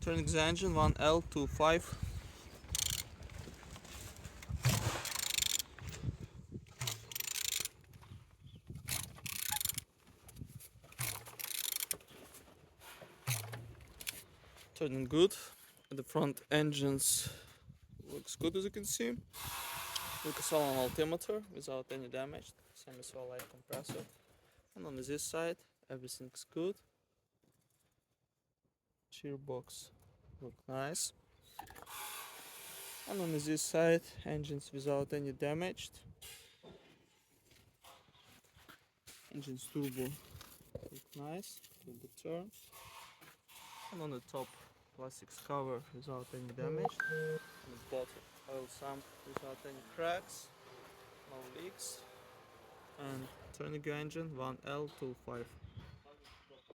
Turning the engine 1L25. Turning good. The front engines looks good, as you can see. Looks all on altimeter without any damage. Same as well light compressor. And on this side, everything's good. Gearbox look nice. And on this side, engines without any damage. Engines turbo look nice. Turbo turn. And on the top, plastics cover without any damage. On the bottom, oil sump without any cracks, no leaks. And turning engine 1L25.